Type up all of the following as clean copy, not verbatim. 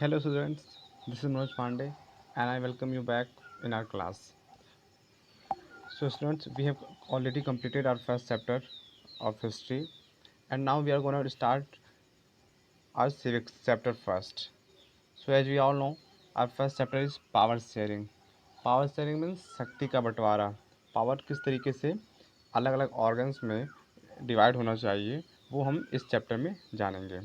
Hello students, this is Manoj Pandey and I welcome you back in our class. So students, we have already completed our first chapter of history and now we are going to start our civics chapter first. So as we all know, our first chapter is power sharing. Power sharing means शक्ति का बंटवारा. Power किस तरीके से अलग अलग organs में divide होना चाहिए वो हम इस चैप्टर में जानेंगे.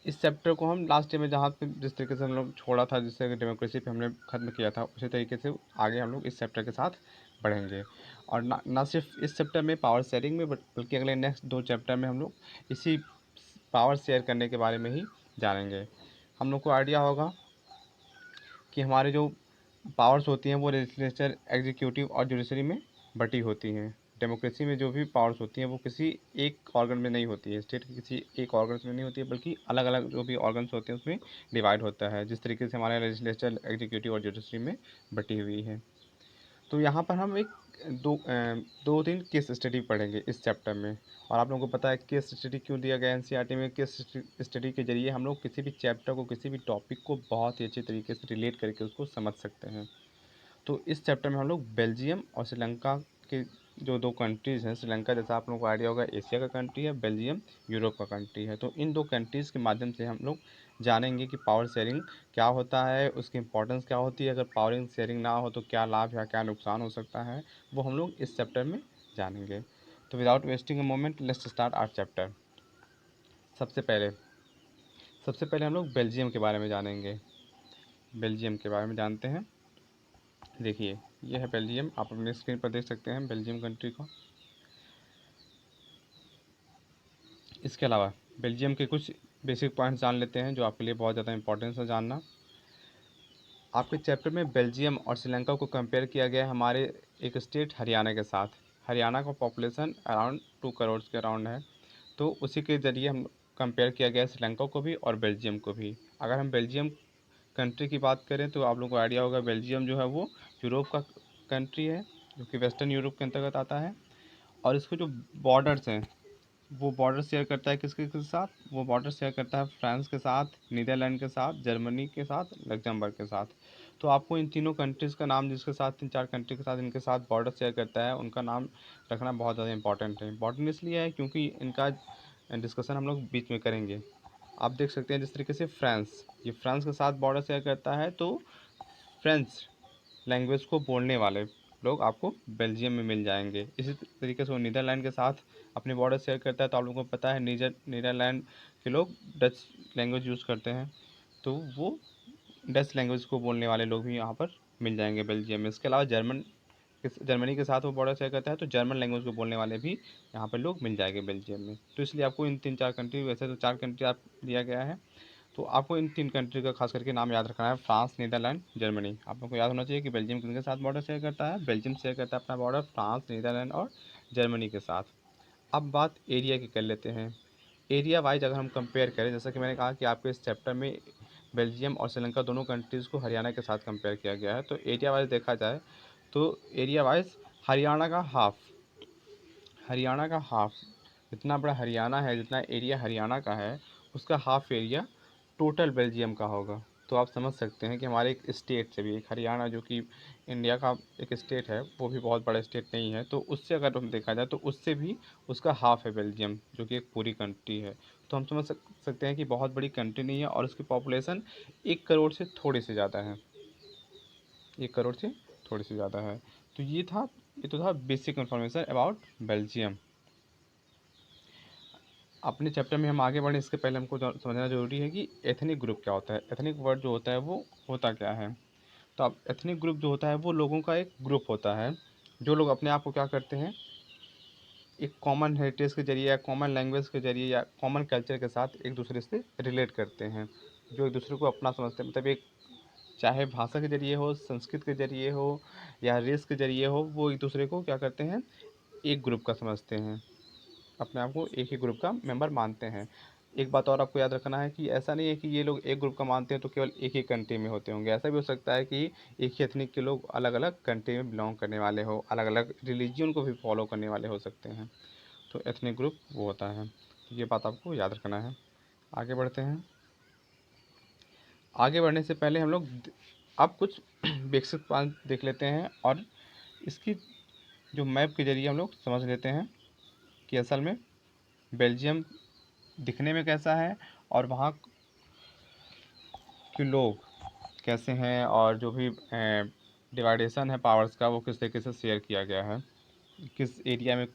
इस चैप्टर को हम लास्ट ईयर में जहाँ पे जिस तरीके से हम लोग छोड़ा था, जिससे डेमोक्रेसी पे हमने ख़त्म किया था, उसी तरीके से आगे हम लोग इस चैप्टर के साथ बढ़ेंगे. और ना सिर्फ इस चैप्टर में पावर शेयरिंग में बल्कि अगले नेक्स्ट 2 चैप्टर में हम लोग इसी पावर शेयर करने के बारे में ही जानेंगे. हम लोग को आइडिया होगा कि हमारे जो पावर्स होती हैं वो लेजिस्लेचर, एग्जीक्यूटिव और जुडिशरी में बटी होती हैं. डेमोक्रेसी में जो भी पावर्स होती हैं वो किसी एक ऑर्गन में नहीं होती है, स्टेट के किसी एक ऑर्गन में नहीं होती है, बल्कि अलग अलग जो भी ऑर्गन्स होते हैं उसमें डिवाइड होता है, जिस तरीके से हमारे लेजिस्लेचर, एग्जीक्यूटिव और जुडिशरी में बटी हुई है. तो यहाँ पर हम एक दो तीन केस स्टडी पढ़ेंगे इस चैप्टर में. और आप लोगों को पता है केस स्टडी क्यों दिया गया एनसीईआरटी में. केस स्टडी के जरिए हम लोग किसी भी चैप्टर को, किसी भी टॉपिक को बहुत ही अच्छे तरीके से रिलेट करके उसको समझ सकते हैं. तो इस चैप्टर में हम लोग बेल्जियम और श्रीलंका के जो 2 कंट्रीज़ हैं, श्रीलंका जैसा आप लोगों को आइडिया होगा एशिया का कंट्री है, बेल्जियम यूरोप का कंट्री है. तो इन 2 कंट्रीज़ के माध्यम से हम लोग जानेंगे कि पावर शेयरिंग क्या होता है, उसकी इंपॉर्टेंस क्या होती है, अगर पावर शेयरिंग ना हो तो क्या लाभ या क्या नुकसान हो सकता है, वो हम लोग इस चैप्टर में जानेंगे. तो without wasting a moment let's start our chapter. सबसे पहले सबसे पहले हम लोग बेल्जियम के बारे में जानेंगे. बेल्जियम के बारे में जानते हैं. देखिए, ये है बेल्जियम. आप अपने स्क्रीन पर देख सकते हैं बेल्जियम कंट्री को. इसके अलावा बेल्जियम के कुछ बेसिक पॉइंट्स जान लेते हैं जो आपके लिए बहुत ज़्यादा इंपॉर्टेंस है जानना. आपके चैप्टर में बेल्जियम और श्रीलंका को कंपेयर किया गया है हमारे एक स्टेट हरियाणा के साथ. हरियाणा का पॉपुलेशन अराउंड 2 करोड़ के अराउंड है. तो उसी के ज़रिए हम कंपेयर किया गया है श्रीलंका को भी और बेल्जियम को भी. अगर हम बेल्जियम कंट्री की बात करें तो आप लोगों को आइडिया होगा बेल्जियम जो है वो यूरोप का कंट्री है, जो कि वेस्टर्न यूरोप के अंतर्गत आता है. और इसके जो बॉर्डर्स हैं वो बॉर्डर शेयर करता है किसके के साथ. वो बॉर्डर शेयर करता है फ्रांस के साथ, नीदरलैंड के साथ, जर्मनी के साथ, लग्जमबर्ग के साथ. तो आपको इन तीनों कंट्रीज़ का नाम, जिसके साथ 3-4 कंट्री के साथ इनके साथ बॉर्डर शेयर करता है, उनका नाम रखना बहुत ज़्यादा इंपॉर्टेंट है. इंपॉर्टेंट इसलिए है क्योंकि इनका डिस्कशन हम लोग बीच में करेंगे. आप देख सकते हैं जिस तरीके से फ्रांस, ये फ्रांस के साथ बॉर्डर शेयर करता है, तो फ्रेंच लैंग्वेज को बोलने वाले लोग आपको बेल्जियम में मिल जाएंगे. इसी तरीके से वो नीदरलैंड के साथ अपने बॉर्डर शेयर करता है. तो आप लोगों को पता है नीदरलैंड के लोग डच लैंग्वेज यूज़ करते हैं, तो वो डच लैंग्वेज को बोलने वाले लोग भी यहाँ पर मिल जाएंगे बेल्जियम में. इसके अलावा जर्मनी के साथ वो बॉर्डर शेयर करता है, तो जर्मन लैंग्वेज को बोलने वाले भी यहाँ पर लोग मिल जाएंगे बेल्जियम में. तो इसलिए आपको इन 3-4 कंट्री, वैसे तो 4 कंट्री आप दिया गया है, तो आपको इन 3 कंट्री का खास करके नाम याद रखना है. France, Netherlands, Germany. आप लोग को याद होना चाहिए कि बेल्जियम किनके साथ बॉर्डर शेयर करता है. बेल्जियम शेयर करता है अपना बॉर्डर फ्रांस, नीदरलैंड और जर्मनी के साथ. अब बात एरिया की कर लेते हैं. एरिया वाइज अगर हम कंपेयर करें, जैसा कि मैंने कहा कि आपके इस चैप्टर में बेल्जियम और श्रीलंका दोनों कंट्रीज़ को हरियाणा के साथ कंपेयर किया गया है. तो एरिया वाइज देखा जाए तो एरिया वाइज हरियाणा का हाफ, जितना बड़ा हरियाणा है, जितना एरिया हरियाणा का है, उसका हाफ एरिया टोटल बेल्जियम का होगा. तो आप समझ सकते हैं कि हमारे एक स्टेट से भी, एक हरियाणा जो कि इंडिया का एक स्टेट है, वो भी बहुत बड़ा स्टेट नहीं है, तो उससे अगर हम देखा जाए तो उससे भी उसका हाफ है बेल्जियम, जो कि एक पूरी कंट्री है. तो हम समझ सकते हैं कि बहुत बड़ी कंट्री नहीं है और उसकी पॉपुलेशन 1 करोड़ से थोड़ी सी ज़्यादा है. 1 करोड़ से थोड़ी सी ज़्यादा है. तो ये तो था बेसिक इन्फॉर्मेशन अबाउट बेल्जियम. अपने चैप्टर में हम आगे बढ़ें इसके पहले हमको समझना ज़रूरी है कि एथनिक ग्रुप क्या होता है. एथनिक वर्ड जो होता है वो होता क्या है. तो अब एथनिक ग्रुप जो होता है वो लोगों का एक ग्रुप होता है, जो लोग अपने आप को क्या करते हैं, एक कॉमन हेरिटेज के जरिए या कॉमन लैंग्वेज के जरिए या कॉमन कल्चर के साथ एक दूसरे से रिलेट करते हैं, जो एक दूसरे को अपना समझते हैं. मतलब एक, चाहे भाषा के जरिए हो, संस्कृत के जरिए हो या रेस के जरिए हो, वो एक दूसरे को क्या करते हैं, एक ग्रुप का समझते हैं, अपने आप को एक ही ग्रुप का मेंबर मानते हैं. एक बात और आपको याद रखना है कि ऐसा नहीं है कि ये लोग एक ग्रुप का मानते हैं तो केवल एक ही कंट्री में होते होंगे. ऐसा भी हो सकता है कि एक ही एथनिक के लोग अलग अलग कंट्री में बिलोंग करने वाले हो, अलग अलग रिलीजियन को भी फॉलो करने वाले हो सकते हैं. तो एथनिक ग्रुप वो होता है. तो ये बात आपको याद रखना है. आगे बढ़ते हैं. आगे बढ़ने से पहले हम लोग अब कुछ बेसिक पॉइंट देख लेते हैं और इसकी जो मैप के ज़रिए हम लोग समझ लेते हैं कि असल में बेल्जियम दिखने में कैसा है और वहाँ के लोग कैसे हैं, और जो भी डिवाइडेशन है पावर्स का वो किस तरीके से शेयर किया गया है, किस एरिया में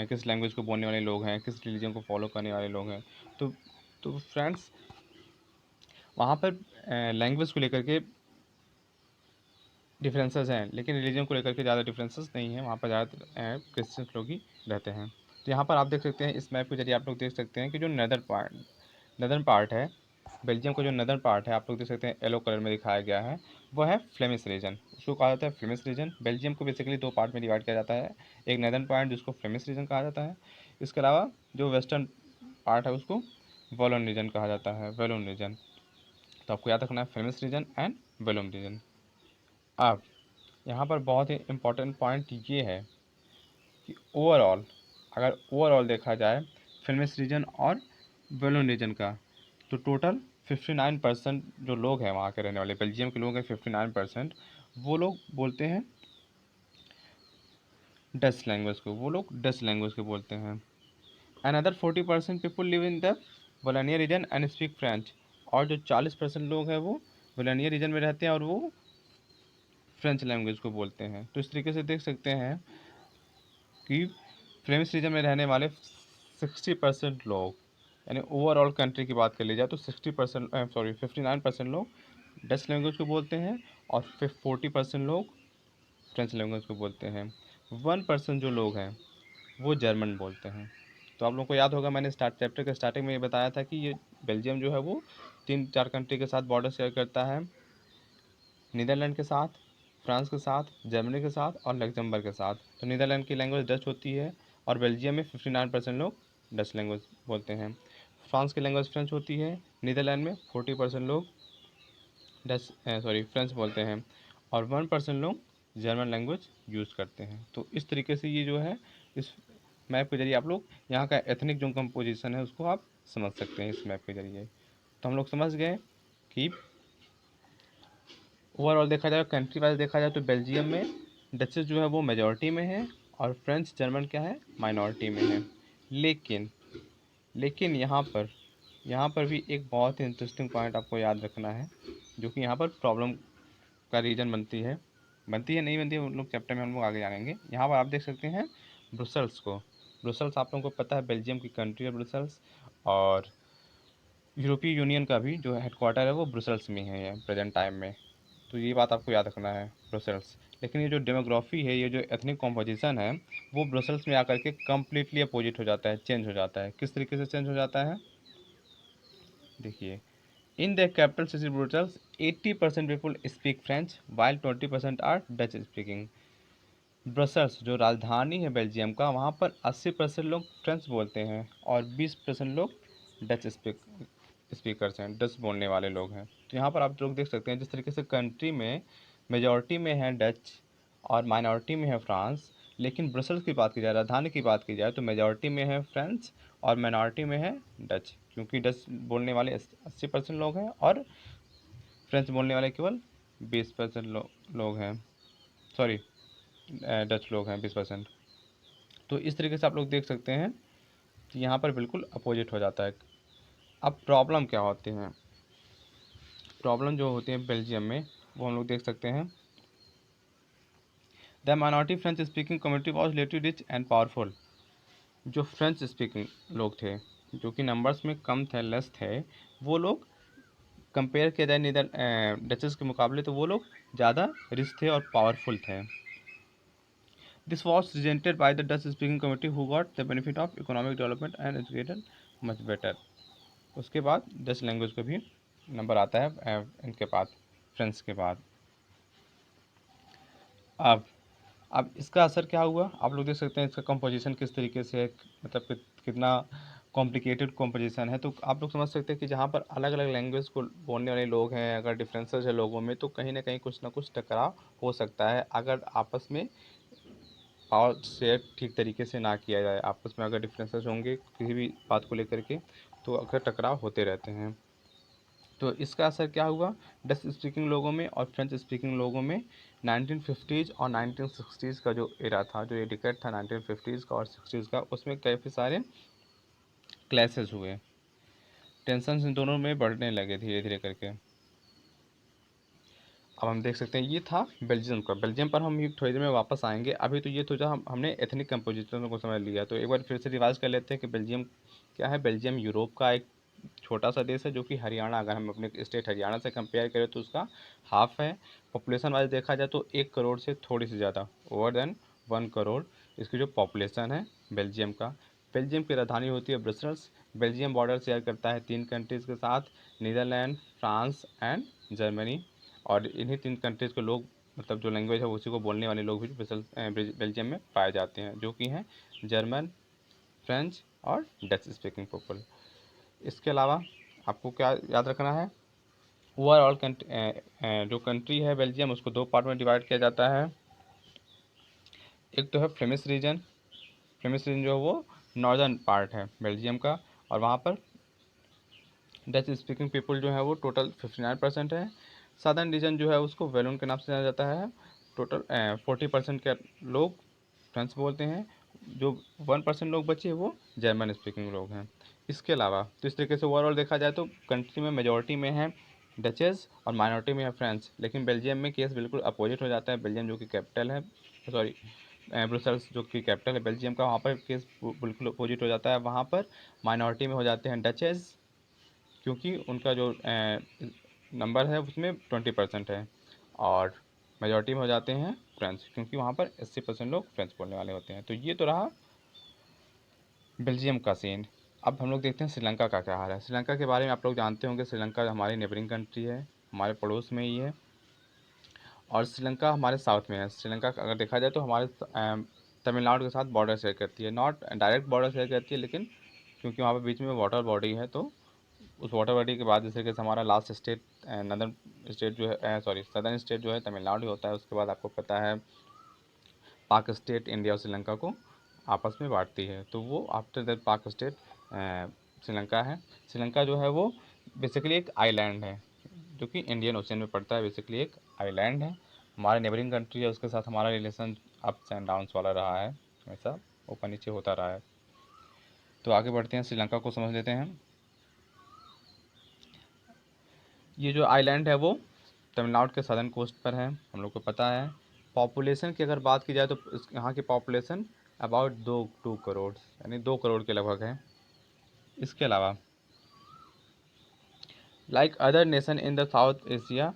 किस लैंग्वेज को बोलने वाले लोग हैं, किस रिलीजन को फॉलो करने वाले लोग हैं। तो फ्रेंड्स, वहाँ पर लैंग्वेज को लेकर के डिफरेंसेस हैं, लेकिन रिलीजन को लेकर के ज़्यादा डिफरेंसेस नहीं है। वहाँ पर ज़्यादा क्रिश्चियंस लोग ही रहते हैं। तो यहाँ पर आप देख सकते हैं, इस मैप के जरिए आप लोग देख सकते हैं कि जो नदर्न पार्ट है बेल्जियम का, जो नदर्न पार्ट है आप लोग देख सकते हैं येलो कलर में दिखाया गया है, वो है फ्लेमिश रीजन। उसको कहा जाता है फ्लेमिश रीजन। बेल्जियम को बेसिकली दो पार्ट में डिवाइड किया जाता है, एक नदर्न पार्ट जिसको फ्लेमिश रीजन कहा जाता है, इसके अलावा जो वेस्टर्न पार्ट है उसको वॉलोन रीजन कहा जाता है, वैलोन रीजन। तो आपको याद रखना है फ्लेमिश रीजन एंड वैलोन रीजन। अब यहाँ पर बहुत ही इम्पोर्टेंट पॉइंट ये है कि ओवरऑल, अगर ओवरऑल देखा जाए फ्लेमिश रीजन और वैलोन रीजन का, तो टोटल 59% जो लोग हैं वहाँ के रहने वाले बेल्जियम के लोग हैं, 59% वो लोग बोलते हैं डच लैंग्वेज को, वो लोग डच लैंग्वेज को बोलते हैं। Another 40% people live in the Wallonia region and speak French. और जो 40% लोग हैं वो वलानिया रीजन में रहते हैं और वो फ्रेंच लैंग्वेज को बोलते हैं। तो इस तरीके से देख सकते हैं कि फ्लेमिश रीजन में रहने वाले 60% लोग, यानी ओवरऑल कंट्री की बात कर ली जाए तो 59% लोग डच लैंग्वेज को बोलते हैं और फिर 40% लोग फ्रेंच लैंग्वेज को बोलते हैं। 1% जो लोग हैं वो जर्मन बोलते हैं। तो आप लोगों को याद होगा, मैंने चैप्टर के स्टार्टिंग में ये बताया था कि ये बेल्जियम जो है वो 3-4 कंट्री के साथ बॉर्डर शेयर करता है, नीदरलैंड के साथ, फ्रांस के साथ, जर्मनी के साथ और लग्जमबर्ग के साथ। तो नीदरलैंड की लैंग्वेज डच होती है और बेल्जियम में 59% लोग डच लैंग्वेज बोलते हैं। फ्रांस की लैंग्वेज फ्रेंच होती है, नीदरलैंड में 40% लोग फ्रेंच बोलते हैं और 1% लोग जर्मन लैंग्वेज यूज़ करते हैं। तो इस तरीके से ये जो है, इस मैप के जरिए आप लोग यहाँ का एथनिक जो कंपोजिशन है उसको आप समझ सकते हैं इस मैप के जरिए। तो हम लोग समझ गए कि ओवरऑल देखा जाए, कंट्री वाइज देखा जाए, तो बेल्जियम में डचेस जो है वो मेजॉरिटी में है और फ्रेंच जर्मन क्या है, माइनॉरिटी में है। लेकिन लेकिन यहाँ पर भी एक बहुत ही इंटरेस्टिंग पॉइंट आपको याद रखना है, जो कि यहाँ पर प्रॉब्लम का रीज़न बनती है नहीं बनती है, उन लोग चैप्टर में हम लोग आगे जानेंगे। यहाँ पर आप देख सकते हैं ब्रुसल्स को। ब्रुसल्स आप लोगों को पता है बेल्जियम की कंट्री है ब्रुसल्स, और यूरोपीय यूनियन का भी जो हेडक्वार्टर है वो ब्रुसल्स में है प्रेजेंट टाइम में। तो ये बात आपको याद रखना है, ब्रुसल्स। लेकिन ये जो डेमोग्राफी है, ये जो एथनिक कॉम्पोजिशन है, वो ब्रुसल्स में आकर के कम्प्लीटली अपोजिट हो जाता है, चेंज हो जाता है। किस तरीके से चेंज हो जाता है, देखिए। In the capital city Brussels 80% people speak French while 20% are Dutch speaking. Brussels जो राजधानी है बेल्जियम का, वहाँ पर 80% लोग फ्रेंच बोलते हैं और 20% लोग डच स्पीकर्स हैं, डच बोलने वाले लोग हैं। तो यहाँ पर आप लोग देख सकते हैं जिस तरीके से कंट्री में मेजॉरिटी में है डच और माइनॉरिटी में है फ्रांस, लेकिन ब्रसल्स की बात की जाए, राजधानी की बात की जाए, तो मेजॉरिटी में है फ्रेंच और माइनॉरिटी में है डच, क्योंकि डच बोलने वाले 80% लोग हैं और फ्रेंच बोलने वाले केवल 20% लोग हैं, सॉरी डच लोग हैं 20%। तो इस तरीके से आप लोग देख सकते हैं कि यहाँ पर बिल्कुल अपोजिट हो जाता है। अब प्रॉब्लम क्या होती हैं, प्रॉब्लम जो होती है बेल्जियम में वो हम लोग देख सकते हैं। The minority French speaking community was relative rich and powerful. जो फ्रेंच स्पीकिंग लोग थे, जो कि नंबर्स में कम थे, लेस थे, वो लोग कंपेयर किया जाए नीदर डचेस के मुकाबले तो वो लोग ज़्यादा रिच थे और पावरफुल थे। This was resented by the Dutch-speaking community who got the benefit of economic development and educated much better. उसके बाद डच लैंग्वेज का भी नंबर आता है इनके बाद, फ्रेंच के बाद। अब अब इसका असर क्या हुआ, आप लोग देख सकते हैं इसका कंपोजिशन किस तरीके से है, मतलब कितना कॉम्प्लिकेटेड कॉम्पोजिशन है। तो आप लोग समझ सकते हैं कि जहाँ पर अलग अलग लैंग्वेज को बोलने वाले लोग हैं, अगर डिफरेंसेस है लोगों में, तो कहीं ना कहीं कुछ ना कुछ टकराव हो सकता है अगर आपस में पावर शेयर ठीक तरीके से ना किया जाए। आपस में अगर डिफरेंसेस होंगे किसी भी बात को लेकर के, तो अक्सर टकराव होते रहते हैं। तो इसका असर क्या हुआ डच स्पीकिंग लोगों में और फ्रेंच स्पीकिंग लोगों में 1950s और 1960s का जो एरा था, जो ये डिकेड था 1950s का और 60s का, उसमें काफ़ी सारे क्लैसेस हुए, टेंशन इन दोनों में बढ़ने लगे धीरे धीरे करके। अब हम देख सकते हैं ये था बेल्जियम का। बेल्जियम पर हम थोड़ी देर में वापस आएंगे। अभी तो ये तो जो हमने एथनिक कंपोजिशन को समझ लिया, तो एक बार फिर से रिवाइज कर लेते हैं कि बेल्जियम क्या है। बेल्जियम यूरोप का एक छोटा सा देश है, जो कि हरियाणा, अगर हम अपने स्टेट हरियाणा से कंपेयर करें तो उसका हाफ है। पॉपुलेशन वाइज देखा जाए तो 1 करोड़ से थोड़ी सी ज़्यादा, ओवर देन 1 करोड़ इसकी जो पॉपुलेशन है बेल्जियम का। बेल्जियम की राजधानी होती है ब्रसल्स। बेल्जियम बॉर्डर शेयर करता है 3 कंट्रीज़ के साथ, नीदरलैंड, फ्रांस एंड जर्मनी। और इन्हीं 3 कंट्रीज़ के लोग, मतलब जो लैंग्वेज है उसी को बोलने वाले लोग भी बेल्जियम में पाए जाते हैं, जो कि हैं जर्मन, फ्रेंच और डच स्पीकिंग पीपल। इसके अलावा आपको क्या याद रखना है, ओवरऑल जो कंट्री है बेल्जियम, उसको 2 पार्ट में डिवाइड किया जाता है। एक तो है फ्लेमिश रीजन। फ्लेमिश रीजन जो है वो नॉर्दर्न पार्ट है बेल्जियम का, और वहाँ पर डच स्पीकिंग पीपल जो है वो टोटल 59% है। सादर्न रीजन जो है उसको वेलोन के नाम से जाना जाता है। टोटल 40% के लोग फ्रेंच बोलते हैं। जो 1% लोग बचे वो जर्मन स्पीकिंग लोग हैं। इसके अलावा तो इस तरीके से ओवरऑल देखा जाए तो कंट्री में मेजॉरिटी में है डचेस और माइनॉरिटी में है फ्रेंच। लेकिन बेल्जियम में केस बिल्कुल अपोजिट हो जाता है। बेल्जियम जो कि कैपिटल है, सॉरी ब्रुसेल्स जो कि कैपिटल है बेल्जियम का, वहाँ पर केस बिल्कुल अपोजिट हो जाता है। वहाँ पर माइनॉरिटी में हो जाते हैं डचेस, क्योंकि उनका जो नंबर है उसमें 20% है। और मेजॉरिटी में हो जाते हैं फ्रेंच, क्योंकि वहाँ पर 80% लोग फ्रेंच बोलने वाले होते हैं। तो ये तो रहा बेल्जियम का सीन। अब हम लोग देखते हैं श्रीलंका का क्या हाल है। श्रीलंका के बारे में आप लोग जानते होंगे, श्रीलंका हमारी नेबरिंग कंट्री है, हमारे पड़ोस में ही है। और श्रीलंका हमारे साउथ में है। श्रीलंका अगर देखा जाए तो हमारे तमिलनाडु के साथ बॉर्डर शेयर करती है, नॉट डायरेक्ट बॉर्डर शेयर करती है, लेकिन क्योंकि वहाँ पर बीच में वाटर बॉडी है, तो उस वाटर बॉडी के बाद जैसे कि हमारा लास्ट स्टेट नदर्न स्टेट जो है, सॉरी सदर्न स्टेट जो है तमिलनाडु होता है। उसके बाद आपको पता है पाक स्टेट इंडिया और श्रीलंका को आपस में बांटती है, तो वो आफ्टर दैट पाक स्टेट श्रीलंका है। श्रीलंका जो है वो बेसिकली एक आइलैंड है, जो कि इंडियन ओशन में पड़ता है। बेसिकली एक आइलैंड है, हमारे नेबरिंग कंट्री है, उसके साथ हमारा रिलेशन अप्स एंड डाउन्स वाला रहा है, हमेशा ऊपर नीचे होता रहा है। तो आगे बढ़ते हैं, श्रीलंका को समझ लेते हैं। ये जो आइलैंड है वो तमिलनाडु के सदर्न कोस्ट पर है, हम लोग को पता है। पॉपुलेशन की अगर बात की जाए तो यहाँ की पॉपुलेशन अबाउट 2 करोड़, यानी 2 करोड़ के लगभग है। इसके अलावा like other nation in the south Asia,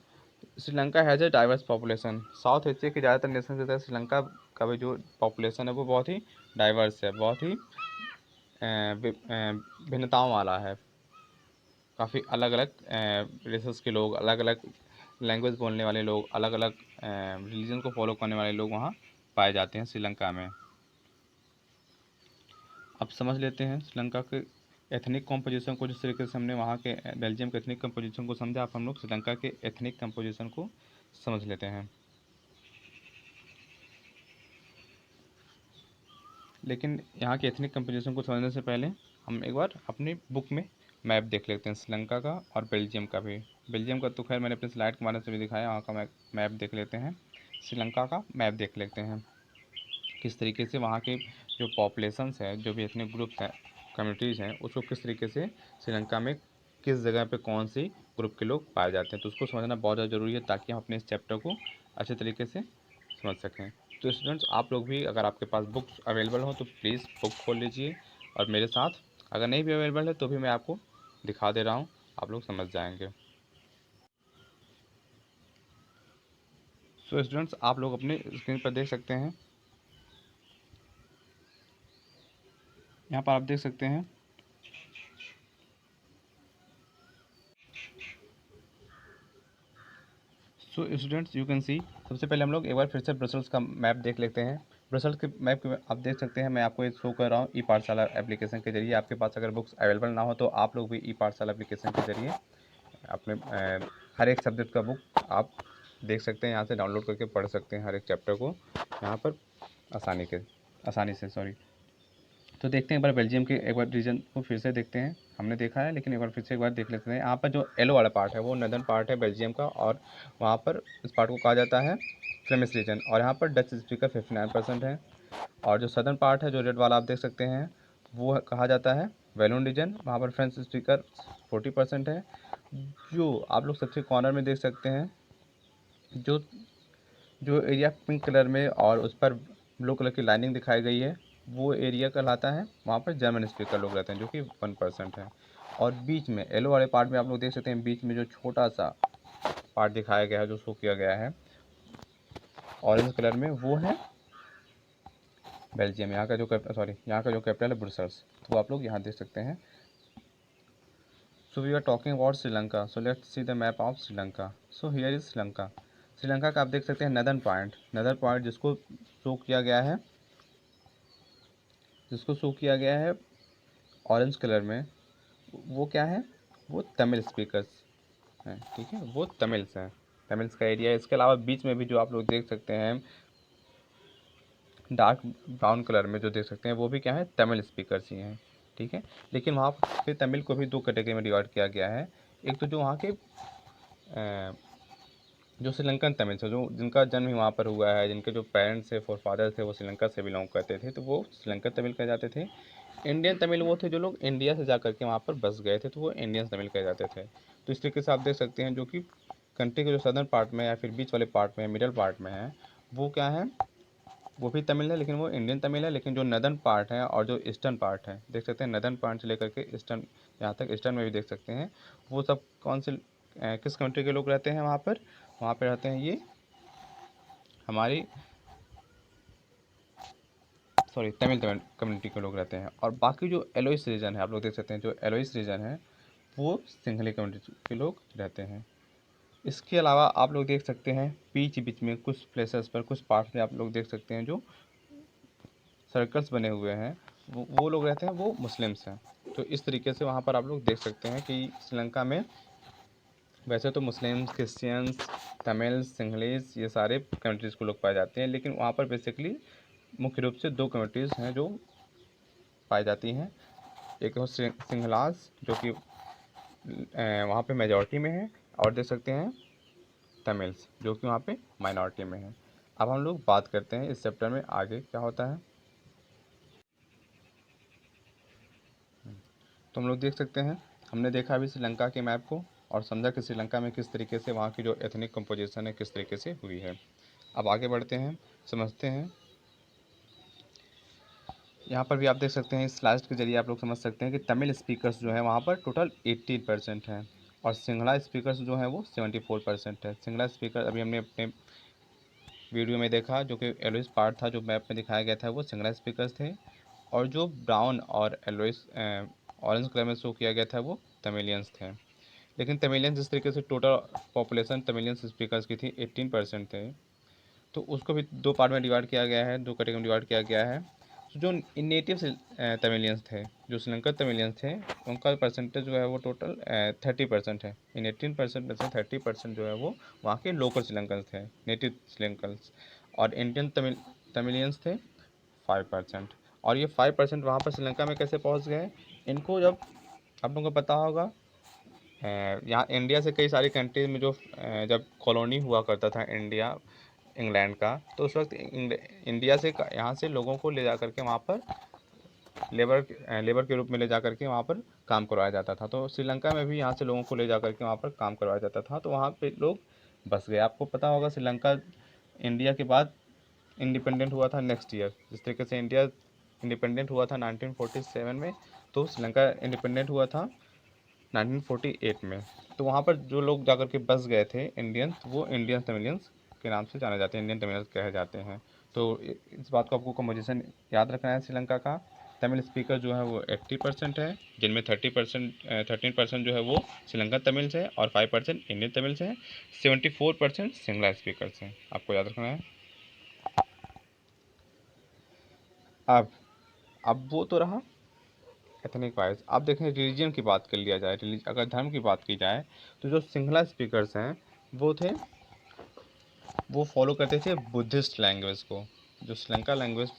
Sri Lanka has a diverse population. South Asia के ज़्यादातर नेशन से श्रीलंका का भी जो पॉपुलेशन है वो बहुत ही डाइवर्स है, बहुत ही भिन्नताओं वाला है। काफ़ी अलग अलग रेसेस के लोग, अलग अलग लैंग्वेज बोलने वाले लोग, अलग अलग रिलीजन को फॉलो करने वाले लोग वहाँ पाए जाते हैं श्रीलंका में। अब समझ लेते हैं श्रीलंका के एथनिक कंपोजिशन को। जिस तरीके से हमने वहाँ के बेल्जियम के एथनिक कंपोजिशन को समझा, अब हम लोग श्रीलंका के एथनिक कंपोजिशन को समझ लेते हैं। लेकिन यहाँ के एथनिक कंपोजिशन को समझने से पहले हम एक बार अपनी बुक में मैप देख लेते हैं श्रीलंका का और बेल्जियम का भी। बेल्जियम का तो खैर मैंने अपने स्लाइड के माध्यम से भी दिखाया, वहाँ का मैप देख लेते हैं। श्रीलंका का मैप देख लेते हैं किस तरीके से वहाँ के जो पॉपुलेशंस है, जो भी एथनिक ग्रुप्स हैं, कम्युनिटीज़ हैं, उसको किस तरीके से श्रीलंका में किस जगह पे कौन सी ग्रुप के लोग पाए जाते हैं। तो उसको समझना बहुत ज़्यादा ज़रूरी है, ताकि हम अपने इस चैप्टर को अच्छे तरीके से समझ सकें। तो स्टूडेंट्स, आप लोग भी अगर आपके पास बुक्स अवेलेबल हो तो प्लीज़ बुक खोल लीजिए और मेरे साथ, अगर नहीं भी अवेलेबल है तो भी मैं आपको दिखा दे रहा हूँ, आप लोग समझ जाएंगे। सो स्टूडेंट्स, आप लोग अपने स्क्रीन पर देख सकते हैं, यहाँ पर आप देख सकते हैं so students, you can see. सबसे पहले हम लोग एक बार फिर से ब्रसल्स का मैप देख लेते हैं। ब्रसल्स के मैप के आप देख सकते हैं, मैं आपको एक शो कर रहा हूँ ई पाठशाला एप्लीकेशन के जरिए। आपके पास अगर बुक्स अवेलेबल ना हो तो आप लोग भी ई पाठशाला एप्लीकेशन के जरिए अपने हर एक सब्जेक्ट का बुक आप देख सकते हैं, यहाँ से डाउनलोड करके पढ़ सकते हैं हर एक चैप्टर को यहाँ पर आसानी से, सॉरी। तो देखते हैं एक बार बेल्जियम के एक बार रीजन को फिर से देखते हैं, हमने देखा है लेकिन एक बार फिर से एक बार देख लेते हैं। यहाँ पर जो येलो वाला पार्ट है वो नदर्न पार्ट है बेल्जियम का, और वहाँ पर इस पार्ट को कहा जाता है फ्लेमिश रीजन, और यहाँ पर डच स्पीकर 59% है। और जो सदर्न पार्ट है जो रेड वाला आप देख सकते हैं वो कहा जाता है वैलोन रीजन, वहाँ पर फ्रेंच स्पीकर 40% है। जो आप लोग सबसे कॉर्नर में देख सकते हैं जो जो एरिया पिंक कलर में और उस पर ब्लू कलर की लाइनिंग दिखाई गई है वो एरिया कहलाता है, वहाँ पर जर्मन स्पीकर लोग रहते हैं जो कि 1% है। और बीच में येलो वाले पार्ट में आप लोग देख सकते हैं बीच में जो छोटा सा पार्ट दिखाया गया है जो शो किया गया है ऑरेंज कलर में वो है बेल्जियम। यहाँ का जो यहाँ का जो कैपिटल है ब्रुसेल्स, तो आप लोग यहाँ देख सकते हैं। So we are talking about Sri Lanka, so let's see the map of Sri Lanka. So here is Sri Lanka. Sri Lanka का आप देख सकते हैं नदर्न पॉइंट जिसको शो किया गया है, ऑरेंज कलर में, वो क्या है, वो तमिल स्पीकर्स हैं, ठीक है, वो तमिल्स हैं, तमिल्स का एरिया है। इसके अलावा बीच में भी जो आप लोग देख सकते हैं डार्क ब्राउन कलर में जो देख सकते हैं वो भी क्या है, तमिल स्पीकर्स ही हैं, ठीक है। लेकिन वहाँ पे तमिल को भी दो कैटेगरी में डिवाइड किया गया है। एक तो जो वहाँ के जो श्रीलंकन तमिल से जो जिनका जन्म ही वहाँ पर हुआ है, जिनके जो पेरेंट्स थे फोर फादर्स थे वो श्रीलंका से बिलोंग करते थे, तो वो श्रीलंकन तमिल कहे जाते थे। इंडियन तमिल वो थे जो लोग इंडिया से जा करके वहाँ पर बस गए थे, तो वो इंडियन तमिल कहे जाते थे। तो इस तरीके से आप देख सकते हैं जो कि कंट्री के जो सदर्न पार्ट में या फिर बीच वाले पार्ट में मिडल पार्ट में है वो क्या है, वो भी तमिल है लेकिन वो इंडियन तमिल है। लेकिन जो नदर्न पार्ट है और जो ईस्टर्न पार्ट है देख सकते हैं, नदर्न पार्ट से लेकर के ईस्टर्न, यहाँ तक ईस्टर्न में भी देख सकते हैं, वो सब कौन से किस कंट्री के लोग रहते हैं वहाँ पर, वहाँ पर रहते हैं ये हमारी तमिल कम्युनिटी के लोग रहते हैं। और बाकी जो एलोइस रीजन है आप लोग देख सकते हैं, जो एलोइस रीजन है वो सिंघली कम्युनिटी के लोग रहते हैं। इसके अलावा आप लोग देख सकते हैं बीच बीच में कुछ प्लेसेस पर कुछ पार्ट में आप लोग देख सकते हैं जो सर्कल्स बने हुए हैं, वो लोग रहते हैं, वो मुस्लिम्स हैं। तो इस तरीके से वहाँ पर आप लोग देख सकते हैं कि श्रीलंका में वैसे तो मुस्लिम्स, क्रिश्चियंस, तमिल्स, सिंहलीस ये सारे कम्युनिटीज़ को लोग पाए जाते हैं, लेकिन वहाँ पर बेसिकली मुख्य रूप से दो कम्युनिटीज़ हैं जो पाई जाती हैं। एक तो सिंहलास जो कि वहाँ पे मेजॉरिटी में है, और देख सकते हैं तमिल्स जो कि वहाँ पे माइनॉरिटी में है। अब हम लोग बात करते हैं इस चैप्टर में आगे क्या होता है। तो हम लोग देख सकते हैं, हमने देखा अभी श्रीलंका के मैप को और समझा कि श्रीलंका में किस तरीके से वहाँ की जो एथनिक कंपोजिशन है किस तरीके से हुई है। अब आगे बढ़ते हैं, समझते हैं। यहाँ पर भी आप देख सकते हैं इस स्लाइड के जरिए आप लोग समझ सकते हैं कि तमिल स्पीकर्स जो है वहाँ पर टोटल 18% हैं, और सिंगला स्पीकर्स जो हैं वो 74% है। सिंगला स्पीकर अभी हमने अपने वीडियो में देखा जो कि एलोइस पार्ट था जो मैप में दिखाया गया था, वो सिंगला स्पीकर्स थे, और जो ब्राउन और एलोइस ऑरेंज कलर में शो किया गया था वो तमिलियंस थे। लेकिन तमिलियंस जिस तरीके से टोटल पॉपुलेशन तमिलियंस स्पीकर्स की थी 18% थे, तो उसको भी दो पार्ट में डिवाइड किया गया है, दो कैटेगरी में डिवाइड किया गया है। तो जो नेटिव तमिलियंस थे, जो श्रीलंकन तमिलियंस थे, उनका परसेंटेज जो है वो टोटल 30% है। इन 18% में से 30% जो है वो वहाँ के लोकल श्रीलंकन्स थे, नेटिव श्रीलंकन्स, और इंडियन तमिलियंस थे 5%। और ये 5% वहाँ पर श्रीलंका में कैसे पहुँच गए, इनको जब आप लोगों को पता होगा यहाँ इंडिया से कई सारी कंट्रीज में जो जब कॉलोनी हुआ करता था इंडिया इंग्लैंड का, तो उस वक्त इंडिया से यहाँ से लोगों को ले जा करके वहाँ पर लेबर के रूप में ले जा करके वहाँ पर काम करवाया जाता था। तो श्रीलंका में भी यहाँ से लोगों को ले जा करके वहाँ पर काम करवाया जाता था, तो वहाँ पे लोग बस गए। आपको पता होगा श्रीलंका इंडिया के बाद इंडिपेंडेंट हुआ था नेक्स्ट ईयर, जिस तरीके से इंडिया इंडिपेंडेंट हुआ था 1947 में, तो श्रीलंका इंडिपेंडेंट हुआ था 1948 में। तो वहाँ पर जो लोग जाकर के बस गए थे इंडियंस, वो इंडियन तमिलियंस के नाम से जाने जाते हैं, इंडियन तमिलियंस कहे जाते हैं। तो इस बात को आपको कंपोजिशन याद रखना है श्रीलंका का। तमिल स्पीकर जो है वो 80% है, जिनमें 13% जो है वो श्रीलंका तमिल्स है और 5% इंडियन तमिल्स हैं, 74% सिंगला स्पीकर्स हैं, आपको याद रखना है। अब वो तो रहा एथनिक वाइज। आप देखें रिलीजन की बात कर लिया जाए, अगर धर्म की बात की जाए, तो जो सिंगला स्पीकर्स हैं वो फॉलो करते थे बुद्धिस्ट लैंग्वेज को। जो श्रीलंका लैंग्वेज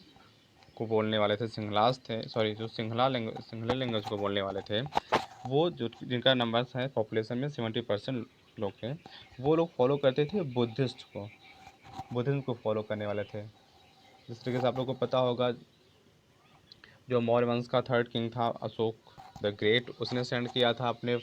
को बोलने वाले थे, सिंहलाज थे, सॉरी जो सिंहले लैंग्वेज को बोलने वाले थे, वो जो जिनका नंबर है पॉपुलेशन में 70% लोग थे, वो लोग फॉलो करते थे बुद्धिज्म को फॉलो करने वाले थे। जिस तरीके से आप लोग को पता होगा, जो मौर्य वंश का थर्ड किंग था अशोक द ग्रेट, उसने सेंड किया था अपने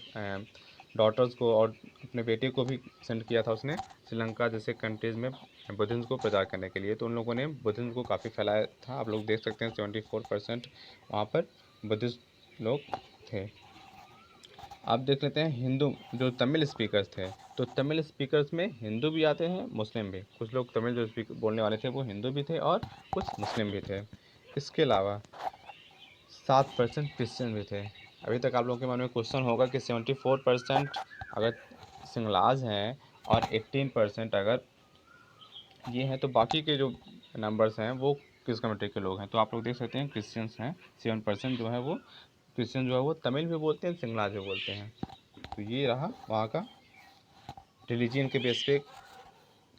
डॉटर्स को और अपने बेटे को भी सेंड किया था उसने श्रीलंका जैसे कंट्रीज़ में बुद्धिज्म को प्रचार करने के लिए। तो उन लोगों ने बुद्धिज्म को काफ़ी फैलाया था। आप लोग देख सकते हैं 74% वहाँ पर बुद्धिस्ट लोग थे। आप देख लेते हैं हिंदू जो तमिल स्पीकर्स थे, तो तमिल स्पीकर्स में हिंदू भी आते हैं, मुस्लिम भी। कुछ लोग तमिल जो बोलने वाले थे वो हिंदू भी थे और कुछ मुस्लिम भी थे। इसके अलावा 7% क्रिश्चियन भी थे। अभी तक आप लोगों के मन में क्वेश्चन होगा कि 74% अगर सिंगलाज हैं और 18% अगर ये हैं, तो बाकी के जो नंबर्स हैं वो किस कम्युनिटी के लोग हैं। तो आप लोग देख सकते हैं क्रिश्चियंस हैं 7% जो है वो क्रिश्चियन जो है वो तमिल भी बोलते हैं, सिंगलाज भी बोलते हैं। तो ये रहा वहाँ का रिलीजन के बेस पे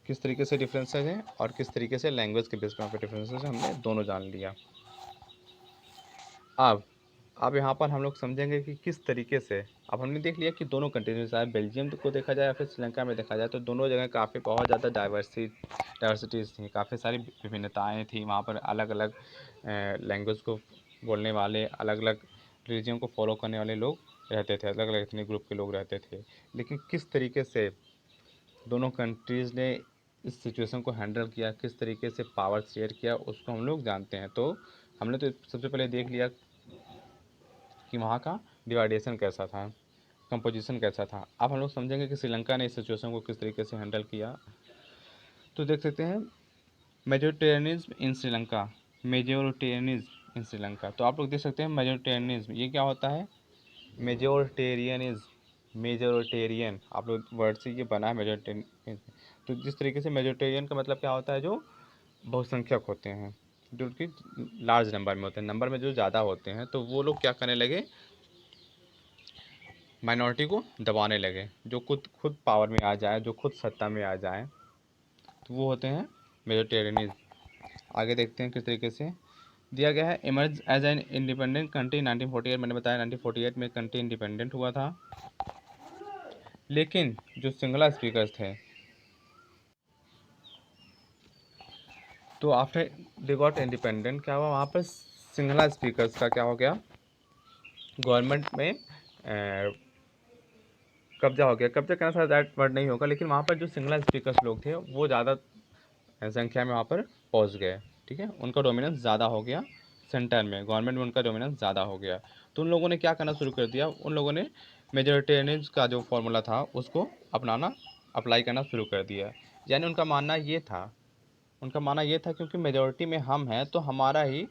किस तरीके से डिफरेंसेस हैं और किस तरीके से लैंग्वेज के बेस पे वहाँ पे डिफरेंसेस हैं, हमने दोनों जान लिया। अब यहाँ पर हम लोग समझेंगे कि किस तरीके से, अब हमने देख लिया कि दोनों कंट्रीज में, चाहे बेल्जियम को देखा जाए या फिर श्रीलंका में देखा जाए, तो दोनों जगह काफ़ी बहुत ज़्यादा डाइवर्सिटीज़ थी, काफ़ी सारी विभिन्नताएँ थी। वहाँ पर अलग अलग लैंग्वेज को बोलने वाले, अलग अलग रिलीजन को फॉलो करने वाले लोग रहते थे, अलग अलग एथनिक ग्रुप के लोग रहते थे। लेकिन किस तरीके से दोनों कंट्रीज़ ने इस सिचुएशन को हैंडल किया, किस तरीके से पावर शेयर किया, उसको हम लोग जानते हैं। तो हमने तो सबसे पहले देख लिया कि वहाँ का डिवाइडेशन कैसा था, कंपोजिशन कैसा था। अब हम लोग समझेंगे कि श्रीलंका ने इस सिचुएशन को किस तरीके से हैंडल किया। तो देख सकते हैं मेजोरिटेरियनिज्म इन श्रीलंका, मेजोरिटेरियनिज्म इन श्रीलंका। तो आप लोग देख सकते हैं मेजोरिटेरियनिज्म ये क्या होता है, मेजोरिटेरियन आप लोग वर्ड से ये बना है मेजोरिटेरियन। तो जिस तरीके से मेजोरिटेरियन का मतलब क्या होता है, जो बहुसंख्यक होते हैं, जो कि लार्ज नंबर में होते हैं, नंबर में जो ज़्यादा होते हैं, तो वो लोग क्या करने लगे, माइनॉरिटी को दबाने लगे। जो खुद खुद पावर में आ जाए, जो खुद सत्ता में आ जाए, तो वो होते हैं मेजोरिटेरियनिज्म। आगे देखते हैं किस तरीके से दिया गया है। Emerge as an independent country 1948, मैंने बताया 1948 में कंट्री इंडिपेंडेंट हुआ था। लेकिन जो सिंगला स्पीकर्स थे, तो आफ्टर दे गॉट इंडिपेंडेंट क्या हुआ, वहाँ पर सिंगला स्पीकर्स का क्या हो गया, गवर्नमेंट में कब्जा हो गया। कब्जा करना शायद दैट वर्ड नहीं होगा, लेकिन वहाँ पर जो सिंगला स्पीकर्स लोग थे वो ज़्यादा संख्या में वहाँ पर पहुँच गए। ठीक है, उनका डोमिनेंस ज़्यादा हो गया, सेंटर में गवर्नमेंट में उनका डोमिनेंस ज़्यादा हो गया। तो उन लोगों ने क्या करना शुरू कर दिया, उन लोगों ने मेजोरिटेरियनिज्म का जो फॉर्मूला था उसको अपनाना, अप्लाई करना शुरू कर दिया। यानी उनका मानना ये था क्योंकि मेजोरिटी में हम हैं तो हमारा ही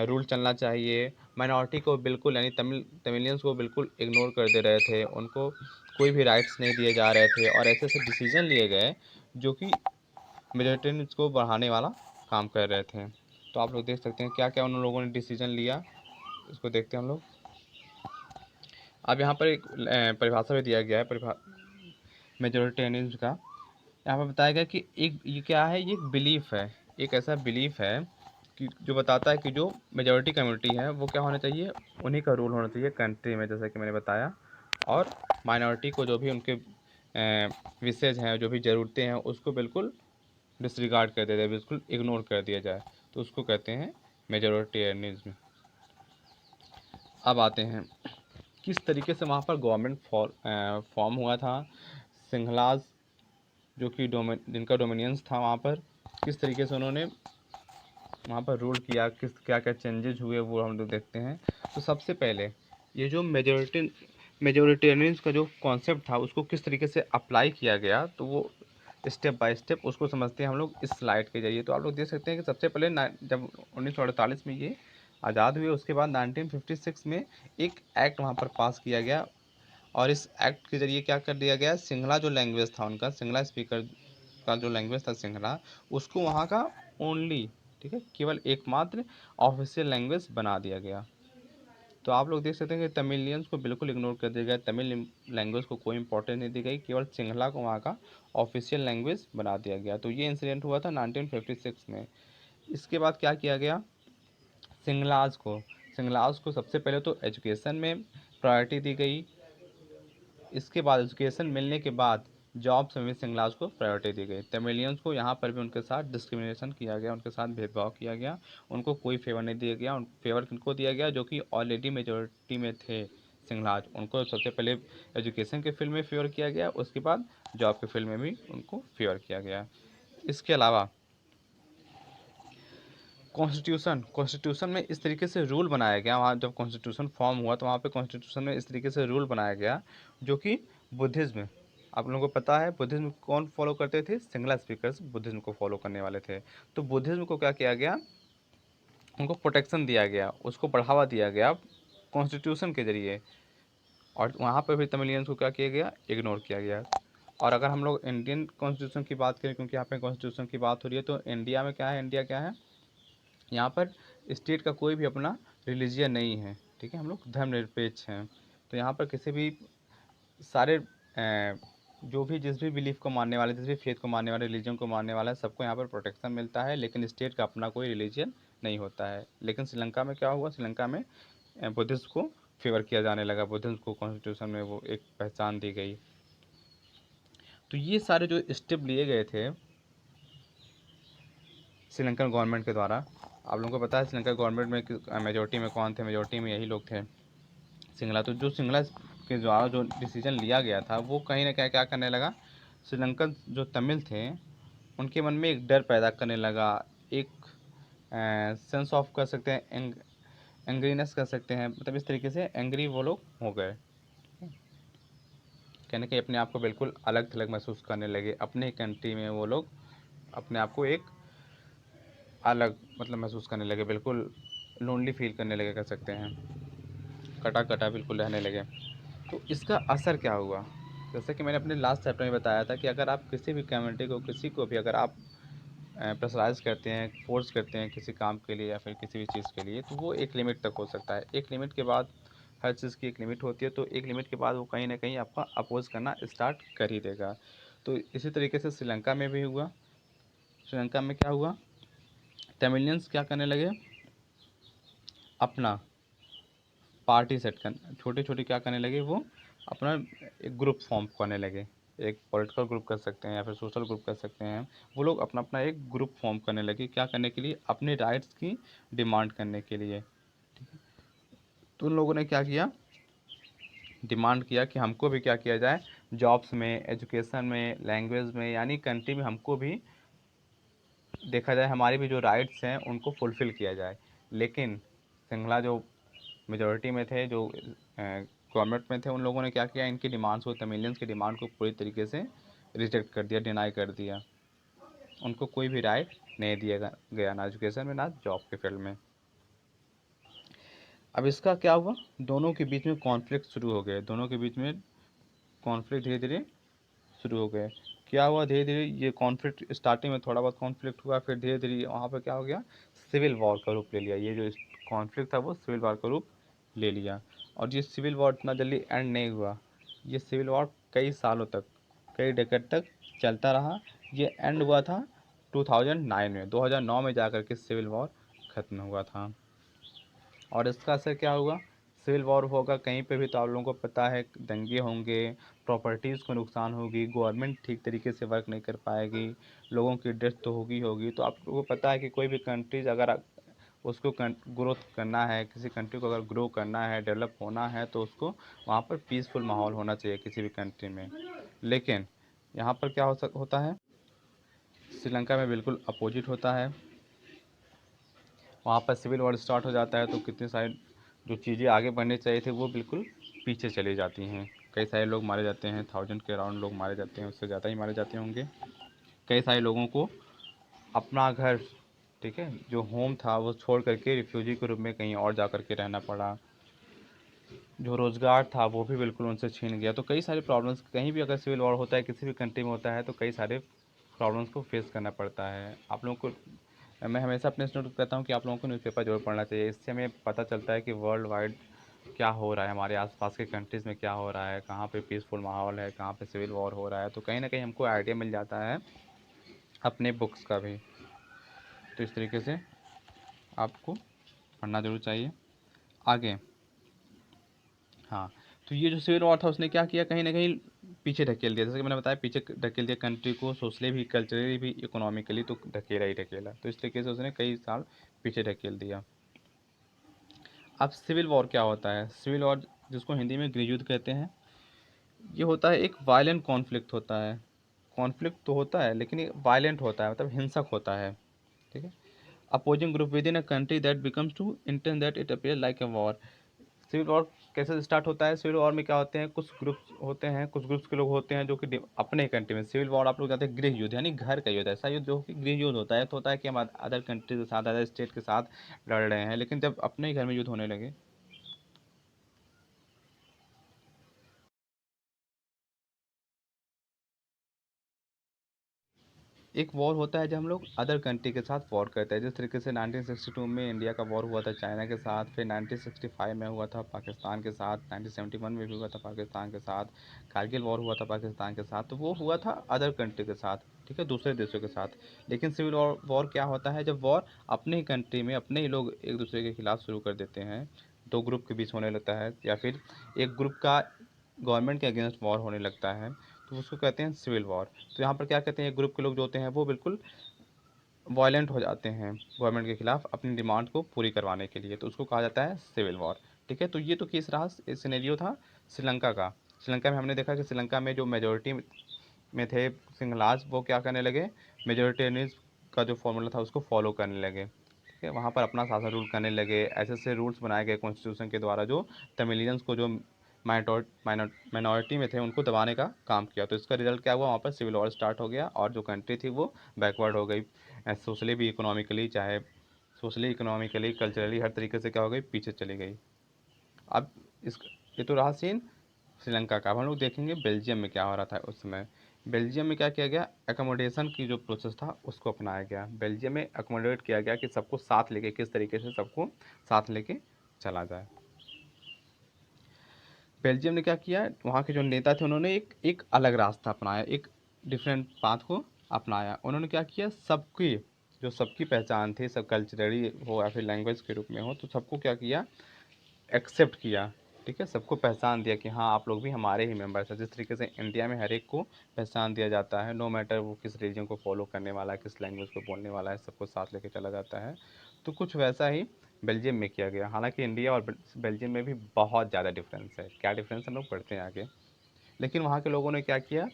रूल चलना चाहिए। माइनॉरिटी को बिल्कुल, यानी तमिलियंस को बिल्कुल इग्नोर कर दे रहे थे, उनको कोई भी राइट्स नहीं दिए जा रहे थे और ऐसे ऐसे डिसीजन लिए गए जो कि मेजोरिटेरियन को बढ़ाने वाला काम कर रहे थे। तो आप लोग देख सकते हैं क्या क्या उन लोगों ने डिसीजन लिया, इसको देखते हैं हम लोग। अब यहाँ पर एक परिभाषा भी दिया गया है मेजोरिटेरियनिज्म का। यहाँ पर बताया गया कि एक ये क्या है, ये एक बिलीफ है, एक ऐसा बिलीफ है कि जो बताता है कि जो मेजोरिटी कम्युनिटी है वो क्या होना चाहिए, उन्हीं का रूल होना चाहिए कंट्री में, जैसा कि मैंने बताया। और माइनॉरिटी को जो भी उनके विशेष हैं, जो भी ज़रूरतें हैं, उसको बिल्कुल डिसरिगार्ड कर दिया जाए, बिल्कुल इग्नोर कर दिया जाए, तो उसको कहते हैं मेजोरिटेरियनिज्म। अब आते हैं किस तरीके से वहाँ पर गवर्नमेंट फॉर्म हुआ था। सिंहलाज जो कि जिनका डोमिनियंस था वहाँ पर, किस तरीके से उन्होंने वहाँ पर रूल किया, किस क्या क्या चेंजेज हुए वो हम लोग देखते हैं। तो सबसे पहले ये जो मेजोरिटेरियनिज्म का जो कॉन्सेप्ट था उसको किस तरीके से अप्लाई किया गया, तो वो स्टेप बाय स्टेप उसको समझते हैं हम लोग इस स्लाइड के जरिए। तो आप लोग देख सकते हैं कि सबसे पहले जब 1948 में ये आज़ाद हुए, उसके बाद 1956 में एक एक्ट वहाँ पर पास किया गया और इस एक्ट के ज़रिए क्या कर दिया गया, सिंगला जो लैंग्वेज था उनका, सिंगला स्पीकर का जो लैंग्वेज था सिंगला, उसको वहाँ का ओनली, ठीक है, केवल एकमात्र ऑफिशियल लैंग्वेज बना दिया गया। तो आप लोग देख सकते हैं कि तमिलियंस को बिल्कुल इग्नोर कर दिया गया, तमिल लैंग्वेज को कोई इंपॉर्टेंस नहीं दी गई, केवल सिंगला को वहाँ का ऑफिशियल लैंग्वेज बना दिया गया। तो ये इंसिडेंट हुआ था 1956 में। इसके बाद क्या किया गया, सिंगलाज को सबसे पहले तो एजुकेशन में प्रायोरिटी दी गई। इसके बाद एजुकेशन मिलने के बाद जॉब्स में भी सिंगलाज को प्रायोरिटी दी गई। तमिलियंस को यहाँ पर भी उनके साथ डिस्क्रिमिनेशन किया गया, उनके साथ भेदभाव किया गया, उनको कोई फेवर नहीं दिया गया। उन फेवर किनको दिया गया? जो कि ऑलरेडी मेजोरिटी में थे सिंगलाज, उनको सबसे पहले एजुकेशन के फील्ड में फेवर किया गया, उसके बाद जॉब के फील्ड में भी उनको फेवर किया गया। इसके अलावा कॉन्स्टिट्यूशन में इस तरीके से रूल बनाया गया, वहाँ जब कॉन्स्टिट्यूशन फॉर्म हुआ तो वहाँ पे कॉन्स्टिट्यूशन में इस तरीके से रूल बनाया गया जो कि बुद्धिज़्म, आप लोगों को पता है बुद्धिज़्म कौन फॉलो करते थे? सिंगला स्पीकर्स बुद्धिज़्म को फॉलो करने वाले थे। तो बुद्धिज़्म को क्या किया गया? उनको प्रोटेक्शन दिया गया, उसको बढ़ावा दिया गया कॉन्स्टिट्यूशन के ज़रिए। और वहाँ पर भी तमिलियंस को क्या किया गया? इग्नोर किया गया। और अगर हम लोग इंडियन कॉन्स्टिट्यूशन की बात करें, क्योंकि यहाँ पे कॉन्स्टिट्यूशन की बात हो रही है, तो इंडिया में क्या है? इंडिया क्या है? यहाँ पर स्टेट का कोई भी अपना रिलीजियन नहीं है, ठीक है, हम लोग धर्मनिरपेक्ष हैं। तो यहाँ पर किसी भी सारे जो भी जिस भी बिलीफ को मानने वाले, जिस भी फेथ को मानने वाले, रिलीजन को मानने वाला है, सबको यहाँ पर प्रोटेक्शन मिलता है, लेकिन स्टेट का अपना कोई रिलीजन नहीं होता है। लेकिन श्रीलंका में क्या हुआ? श्रीलंका में बुद्धिस्ट को फेवर किया जाने लगा, बुद्धिस्ट को कॉन्स्टिट्यूशन में वो एक पहचान दी गई। तो ये सारे जो स्टेप लिए गए थे श्रीलंकन गवर्नमेंट के द्वारा, आप लोगों को पता है श्रीलंका गवर्नमेंट में मेजोरिटी में कौन थे? मेजोरिटी में यही लोग थे, सिंगला। तो जो सिंगला के द्वारा जो डिसीजन लिया गया था वो कहीं ना कहीं क्या करने लगा? श्रीलंकन जो तमिल थे उनके मन में एक डर पैदा करने लगा, एक सेंस ऑफ कर सकते हैं, एंग्रीनेस कर सकते हैं, मतलब इस तरीके से एंग्री वो लोग हो गए, कहने के अपने आप को बिल्कुल अलग थलग महसूस करने लगे। अपने कंट्री में वो लोग अपने आप को एक अलग मतलब महसूस करने लगे, बिल्कुल लोनली फील करने लगे, कह सकते हैं, कटा कटा बिल्कुल रहने लगे। तो इसका असर क्या हुआ? जैसे कि मैंने अपने लास्ट चैप्टर में बताया था कि अगर आप किसी भी कम्युनिटी को, किसी को भी अगर आप प्रेशराइज करते हैं, फोर्स करते हैं किसी काम के लिए या फिर किसी भी चीज़ के लिए, तो वो एक लिमिट तक हो सकता है। एक लिमिट के बाद हर चीज़ की एक लिमिट होती है, तो एक लिमिट के बाद वो कहीं ना कहीं आपका अपोज करना स्टार्ट कर ही देगा। तो इसी तरीके से श्रीलंका में भी हुआ। श्रीलंका में क्या हुआ? तमिलियंस क्या करने लगे? अपना पार्टी सेट करना, छोटे छोटे क्या करने लगे? वो अपना एक ग्रुप फॉर्म करने लगे, एक पॉलिटिकल ग्रुप कर सकते हैं या फिर सोशल ग्रुप कर सकते हैं। वो लोग अपना अपना एक ग्रुप फॉर्म करने लगे, क्या करने के लिए? अपने राइट्स की डिमांड करने के लिए। तो उन लोगों ने क्या किया? डिमांड किया कि हमको भी क्या किया जाए? जॉब्स में, एजुकेशन में, लैंग्वेज में, यानी कंट्री में हमको भी देखा जाए, हमारे भी जो राइट्स हैं उनको फुलफ़िल किया जाए। लेकिन सिंगला जो मेजॉरिटी में थे, जो गवर्नमेंट में थे, उन लोगों ने क्या किया? इनकी डिमांड्स को, तमिलियंस की डिमांड को पूरी तरीके से रिजेक्ट कर दिया, डिनाई कर दिया। उनको कोई भी राइट नहीं दिया गया, ना एजुकेशन में ना जॉब के फील्ड में। अब इसका क्या हुआ? दोनों के बीच में कॉन्फ्लिक्ट शुरू हो गए, दोनों के बीच में कॉन्फ्लिक्ट धीरे धीरे शुरू हो गए। क्या हुआ? धीरे धीरे ये कॉन्फ्लिक्ट, स्टार्टिंग में थोड़ा बहुत कॉन्फ्लिक्ट हुआ, फिर धीरे धीरे वहाँ पर क्या हो गया? सिविल वॉर का रूप ले लिया। ये जो कॉन्फ्लिक्ट था वो सिविल वॉर का रूप ले लिया। और ये सिविल वॉर इतना जल्दी एंड नहीं हुआ, ये सिविल वॉर कई सालों तक, कई डेकेड तक चलता रहा। ये एंड हुआ था 2009 में, 2009 में जाकर के सिविल वॉर ख़त्म हुआ था। और इसका असर क्या हुआ? सिविल वॉर होगा कहीं पे भी तो आप लोगों को पता है दंगे होंगे, प्रॉपर्टीज़ को नुकसान होगी, गवर्नमेंट ठीक तरीके से वर्क नहीं कर पाएगी, लोगों की डेथ तो होगी होगी। तो आप लोगों को पता है कि कोई भी कंट्रीज अगर उसको ग्रोथ करना है, किसी कंट्री को अगर ग्रो करना है, डेवलप होना है, तो उसको वहाँ पर पीसफुल माहौल होना चाहिए किसी भी कंट्री में। लेकिन यहाँ पर क्या होता है? श्रीलंका में बिल्कुल अपोजिट होता है। वहाँ पर सिविल वॉर स्टार्ट हो जाता है तो कितनी सारी जो चीज़ें आगे बढ़नी चाहिए थी वो बिल्कुल पीछे चली जाती हैं। कई सारे लोग मारे जाते हैं, 1000 के अराउंड लोग मारे जाते हैं, उससे ज़्यादा ही मारे जाते होंगे। कई सारे लोगों को अपना घर, ठीक है, जो होम था वो छोड़ करके रिफ्यूजी के रूप में कहीं और जा कर के रहना पड़ा। जो रोज़गार था वो भी बिल्कुल उनसे छीन गया। तो कई सारे प्रॉब्लम्स, कहीं भी अगर सिविल वॉर होता है, किसी भी कंट्री में होता है, तो कई सारे प्रॉब्लम्स को फेस करना पड़ता है। आप लोगों को, मैं हमेशा अपने स्टूडेंट को कहता हूँ कि आप लोगों को न्यूज़पेपर जरूर पढ़ना चाहिए। इससे हमें पता चलता है कि वर्ल्ड वाइड क्या हो रहा है, हमारे आसपास के कंट्रीज़ में क्या हो रहा है, कहाँ पे पीसफुल माहौल है, कहाँ पे सिविल वॉर हो रहा है। तो कहीं ना कहीं हमको आइडिया मिल जाता है अपने बुक्स का भी। तो इस तरीके से आपको पढ़ना जरूर चाहिए। आगे, हाँ, तो ये जो सिविल वॉर था उसने क्या किया, कहीं ना कहीं पीछे ढकेल दिया, जैसे कि मैंने बताया पीछे ढकेल दिया कंट्री को, सोशली भी, कल्चरली भी, इकोनॉमिकली तो ढकेला ही ढकेला, तो इस तरीके से उसने कई साल पीछे ढकेल दिया। अब सिविल वॉर क्या होता है, सिविल वॉर जिसको हिंदी में गृहयुद्ध कहते हैं, ये होता है एक वायलेंट कॉन्फ्लिक्ट होता है। कॉन्फ्लिक्ट तो होता है लेकिन ये वायलेंट होता है, मतलब हिंसक होता है, ठीक है। Opposing group within a country that becomes too intense that it appear like a war. Civil war कैसे स्टार्ट होता है, सिविल वॉर में क्या होते हैं, कुछ ग्रुप्स होते हैं, कुछ ग्रुप्स के लोग होते हैं जो कि अपने कंट्री में, सिविल वॉर आप लोग जाते हैं गृह युद्ध, यानी घर का युद्ध, ऐसा युद्ध जो कि गृह युद्ध होता है, तो होता है कि हम अदर कंट्री के साथ, अदर स्टेट के साथ लड़ रहे हैं, लेकिन जब अपने ही घर में युद्ध होने लगे, एक वॉर होता है जब हम लोग अदर कंट्री के साथ वॉर करते हैं, जिस तरीके से 1962 में इंडिया का वॉर हुआ था चाइना के साथ, फिर 1965 में हुआ था पाकिस्तान के साथ, 1971 में भी हुआ था पाकिस्तान के साथ, कारगिल वॉर हुआ था पाकिस्तान के साथ, तो वो हुआ था अदर कंट्री के साथ, ठीक है, दूसरे देशों के साथ। लेकिन सिविल वॉर क्या होता है, जब वॉर अपने ही कंट्री में अपने ही लोग एक दूसरे के खिलाफ शुरू कर देते हैं, दो ग्रुप के बीच होने लगता है, या फिर एक ग्रुप का गवर्नमेंट के अगेंस्ट वॉर होने लगता है, तो उसको कहते हैं सिविल वॉर। तो यहाँ पर क्या कहते हैं, एक ग्रुप के लोग जो होते हैं वो बिल्कुल वायलेंट हो जाते हैं गवर्नमेंट के खिलाफ अपनी डिमांड को पूरी करवाने के लिए, तो उसको कहा जाता है सिविल वॉर, ठीक है। तो ये तो केस रहा, सिनेरियो था श्रीलंका का। श्रीलंका में हमने देखा कि श्रीलंका में जो मेजोरिटी में थे सिंहलाज, वो क्या करने लगे, मेजोरिटेरियनिज्म का जो फॉर्मूला था उसको फॉलो करने लगे, ठीक है, वहाँ पर अपना शासन रूल करने लगे, ऐसे ऐसे रूल्स बनाए गए कॉन्स्टिट्यूशन के द्वारा जो तमिलियंस को, जो माइनॉरिटी में थे, उनको दबाने का काम किया। तो इसका रिजल्ट क्या हुआ, वहाँ पर सिविल वॉर स्टार्ट हो गया और जो कंट्री थी वो बैकवर्ड हो गई, सोशली भी, इकोनॉमिकली, चाहे सोशली, इकोनॉमिकली, कल्चरली, हर तरीके से क्या हो गई, पीछे चली गई। अब इस ये तो रहा सीन श्रीलंका का। अब हम लोग देखेंगे बेल्जियम में क्या हो रहा था उस समय। बेल्जियम में क्या किया गया, एकोमोडेशन की जो प्रोसेस था उसको अपनाया गया। बेल्जियम में अकोमोडेट किया गया कि सबको साथ लेके, किस तरीके से सबको साथ लेके चला जाए। बेल्जियम ने क्या किया, वहाँ के जो नेता थे उन्होंने एक एक अलग रास्ता अपनाया, एक डिफरेंट पाथ को अपनाया। उन्होंने क्या किया, सबकी जो सबकी पहचान थी, सब कल्चरली हो या फिर लैंग्वेज के रूप में हो, तो सबको क्या किया, एक्सेप्ट किया, ठीक है, सबको पहचान दिया कि हाँ आप लोग भी हमारे ही मेंबर्स हैं। जिस तरीके से इंडिया में हर एक को पहचान दिया जाता है, नो मैटर वो किस रीजन को फॉलो करने वाला है, किस लैंग्वेज को बोलने वाला है, सबको साथ लेके चला जाता है, तो कुछ वैसा ही बेल्जियम में किया गया। हालांकि इंडिया और बेल्जियम में भी बहुत ज़्यादा डिफरेंस है, क्या डिफरेंस हम लोग पढ़ते हैं आगे। लेकिन वहाँ के लोगों ने क्या किया,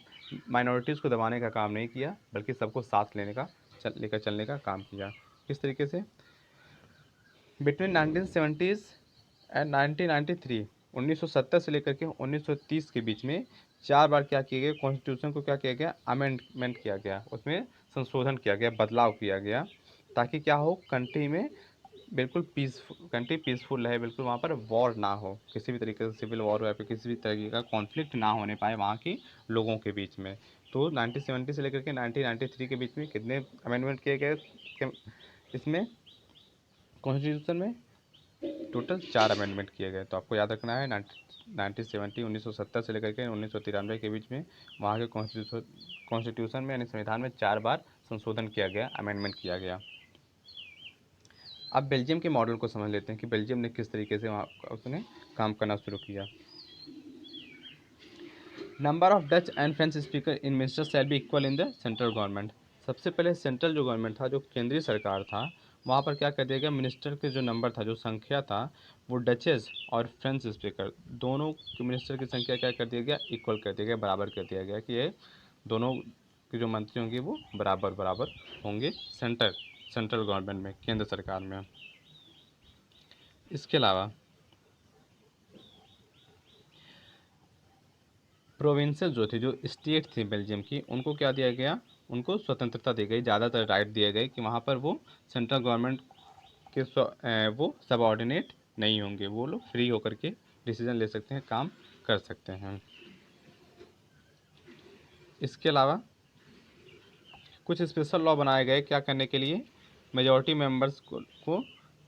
माइनॉरिटीज़ को दबाने का काम नहीं किया, बल्कि सबको साथ लेने का लेकर चलने का काम किया। किस तरीके से, बिटवीन 1970s एंड 1993, 1970 से लेकर के 1930 के बीच में 4 बार क्या किया गया, कॉन्स्टिट्यूशन को क्या किया गया, अमेंडमेंट किया गया, उसमें संशोधन किया गया, बदलाव किया गया, ताकि क्या हो, कंट्री में बिल्कुल पीसफुल, कंट्री पीसफुल रहे, बिल्कुल वहाँ पर वॉर ना हो, किसी भी तरीके से सिविल वॉर या फिर किसी भी तरीके का कॉन्फ्लिक्ट ना होने पाए वहाँ के लोगों के बीच में। तो 1970 से लेकर के 1993 के बीच में कितने अमेंडमेंट किए गए इसमें, कॉन्स्टिट्यूशन में टोटल 4 अमेंडमेंट किए गए। तो आपको याद रखना है 1970, 1970 से लेकर के 1993 के बीच में वहाँ के कॉन्स्टिट्यूशन में, यानी संविधान में 4 बार संशोधन किया गया, अमेंडमेंट किया गया। अब बेल्जियम के मॉडल को समझ लेते हैं कि बेल्जियम ने किस तरीके से वहाँ उसने काम करना शुरू किया। Number of Dutch and French speaker in minister shall be equal in the central government. सबसे पहले सेंट्रल जो गवर्नमेंट था, जो केंद्रीय सरकार था, वहाँ पर क्या कर दिया गया, मिनिस्टर के जो नंबर था, जो संख्या था, वो डचेस और फ्रेंच स्पीकर दोनों के मिनिस्टर की संख्या क्या कर दिया गया, इक्वल कर दिया गया, बराबर कर दिया गया, कि ये दोनों के जो मंत्री होंगे वो बराबर बराबर होंगे सेंट्रल गवर्नमेंट में, केंद्र सरकार में। इसके अलावा प्रोविंसेस जो थी, जो स्टेट थी बेल्जियम की, उनको क्या दिया गया, उनको स्वतंत्रता दी गई, ज़्यादातर राइट दिए गए कि वहाँ पर वो सेंट्रल गवर्नमेंट के वो सबऑर्डिनेट नहीं होंगे, वो लोग फ्री होकर के डिसीजन ले सकते हैं, काम कर सकते हैं। इसके अलावा कुछ स्पेशल लॉ बनाए गए क्या करने के लिए, मेजॉरिटी मेंबर्स को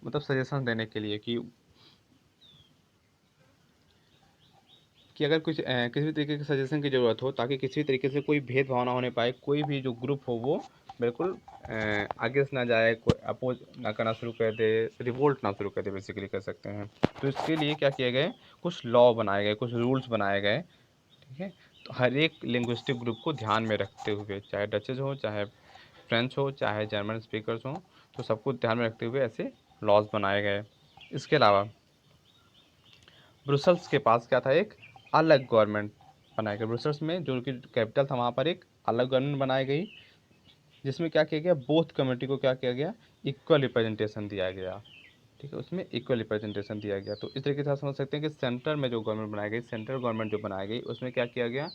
मतलब सजेशन देने के लिए कि कि अगर किसी भी तरीके के सजेशन की ज़रूरत हो, ताकि किसी भी तरीके से कोई भेदभाव ना होने पाए, कोई भी जो ग्रुप हो वो बिल्कुल आगे से ना जाए, कोई अपोज ना करना शुरू कर दे, रिवोल्ट ना शुरू कर दे, बेसिकली कर सकते हैं। तो इसके लिए क्या किए गए, कुछ लॉ बनाए गए, कुछ रूल्स बनाए गए, ठीक है। तो हर एक लिंग्विस्टिक ग्रुप को ध्यान में रखते हुए, चाहे डचेज हो, चाहे फ्रेंच हो, चाहे जर्मन स्पीकर्स हों, तो सबको ध्यान में रखते हुए ऐसे लॉज बनाए गए। इसके अलावा ब्रुसल्स के पास क्या था, एक अलग गवर्नमेंट बनाई गई। ब्रुसल्स में जो कि कैपिटल था, वहाँ पर एक अलग गवर्नमेंट बनाई गई, जिसमें क्या किया गया, बोथ कम्युनिटी को क्या किया गया, इक्वल रिप्रेजेंटेशन दिया गया, ठीक है। उसमें इक्वल रिप्रेजेंटेशन दिया गया। तो इस तरीके से आप समझ सकते हैं कि सेंटर में जो गवर्नमेंट बनाई गई, सेंट्रल गवर्नमेंट जो बनाई गई, उसमें क्या किया गया,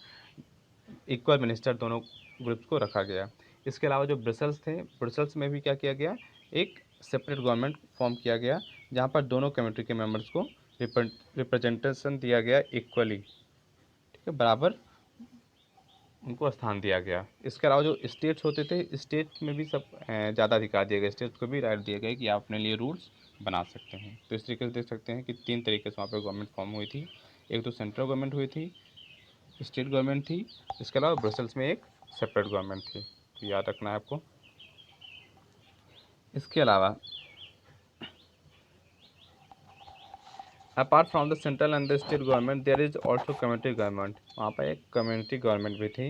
इक्वल मिनिस्टर दोनों ग्रुप्स को रखा गया। इसके अलावा जो ब्रसल्स थे, ब्रसल्स में भी क्या किया गया, एक सेपरेट गवर्नमेंट फॉर्म किया गया, जहाँ पर दोनों कम्युनिटी के मेंबर्स को रिप्रेजेंटेशन दिया गया इक्वली, ठीक है, बराबर उनको स्थान दिया गया। इसके अलावा जो स्टेट्स होते थे, स्टेट में भी सब ज़्यादा अधिकार दिए गए, स्टेट्स को भी राइट दिए गए कि आप अपने लिए रूल्स बना सकते हैं। तो इस तरीके से देख सकते हैं कि 3 तरीके से वहाँ पर गवर्नमेंट फॉर्म हुई थी। एक तो सेंट्रल गवर्नमेंट हुई थी, स्टेट गवर्नमेंट थी, इसके अलावा ब्रसल्स में एक सेपरेट गवर्नमेंट थी। तो याद रखना है आपको। इसके अलावा apart from the central and the state government there is also community government. वहाँ पर एक कम्युनिटी गवर्नमेंट भी थी,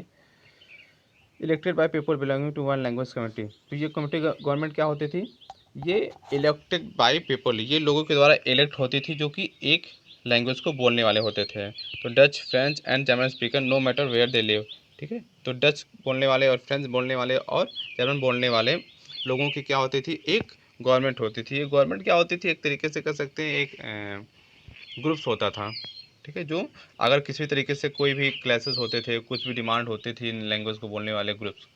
elected by people belonging to one language community. तो ये कम्युनिटी गवर्नमेंट क्या होती थी, ये इलेक्टेड बाय पीपल, ये लोगों के द्वारा इलेक्ट होती थी जो कि एक लैंग्वेज को बोलने वाले होते थे। तो Dutch, French and German speaker no matter where they live, ठीक है। तो डच बोलने वाले और फ्रेंच बोलने वाले और जर्मन बोलने वाले लोगों की क्या होती थी, एक गवर्नमेंट होती थी। ये गवर्नमेंट क्या होती थी, एक तरीके से कर सकते हैं एक ग्रुप्स होता था, ठीक है। जो अगर किसी भी तरीके से कोई भी क्लासेस होते थे, कुछ भी डिमांड होती थी इन लैंग्वेज को बोलने वाले ग्रुप्स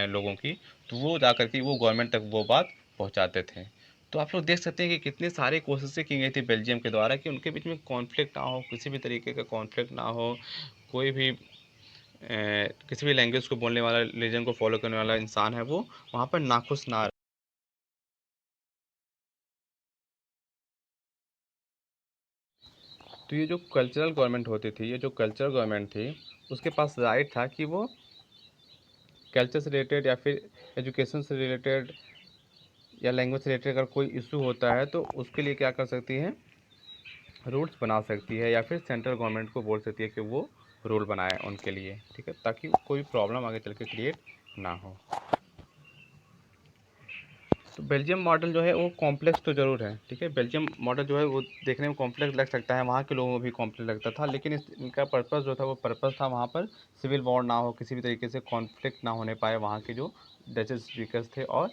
लोगों की, तो वो जा कर के वो गवर्नमेंट तक वो बात पहुंचाते थे। तो आप लोग देख सकते हैं कि कितनी सारी कोशिशें की गई थी बेल्जियम के द्वारा कि उनके बीच में कॉन्फ्लिक्ट ना हो, किसी भी तरीके का कॉन्फ्लिक्ट ना हो, कोई भी किसी भी लैंग्वेज को बोलने वाला, रीजन को फॉलो करने वाला इंसान है वो वहाँ पर नाखुश ना। तो ये जो कल्चरल गवर्नमेंट होती थी, ये जो कल्चरल गवर्नमेंट थी, उसके पास राइट था कि वो कल्चर से रिलेटेड या फिर एजुकेशन से रिलेटेड या लैंग्वेज से रिलेटेड अगर कोई इशू होता है तो उसके लिए क्या कर सकती है, रूल्स बना सकती है, या फिर सेंट्रल गवर्नमेंट को बोल सकती है कि वो रूल बनाए उनके लिए, ठीक है, ताकि कोई प्रॉब्लम आगे चल के क्रिएट ना हो। तो बेल्जियम मॉडल जो है वो कॉम्प्लेक्स तो ज़रूर है, ठीक है। बेल्जियम मॉडल जो है वो देखने में कॉम्प्लेक्स लग सकता है, वहाँ के लोगों को भी कॉम्प्लेक्स लगता था, लेकिन इनका पर्पस जो था वो पर्पस था वहाँ पर सिविल वॉर ना हो, किसी भी तरीके से कॉन्फ्लिक्ट ना होने पाए, वहाँ के जो डच स्पीकर्स थे और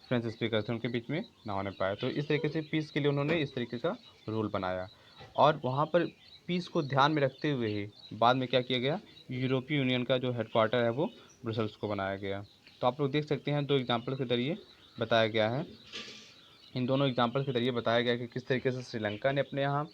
फ्रेंच स्पीकर्स थे उनके बीच में ना होने पाए। तो इस तरीके से पीस के लिए उन्होंने इस तरीके का रूल बनाया, और वहाँ पर पीस को ध्यान में रखते हुए ही बाद में क्या किया गया, यूरोपीय यूनियन का जो हेडक्वार्टर है वो ब्रुसल्स को बनाया गया। तो आप लोग देख सकते हैं 2 एग्जाम्पल के जरिए बताया गया है, इन दोनों एग्जाम्पल के जरिए बताया गया कि किस तरीके से श्रीलंका ने अपने यहाँ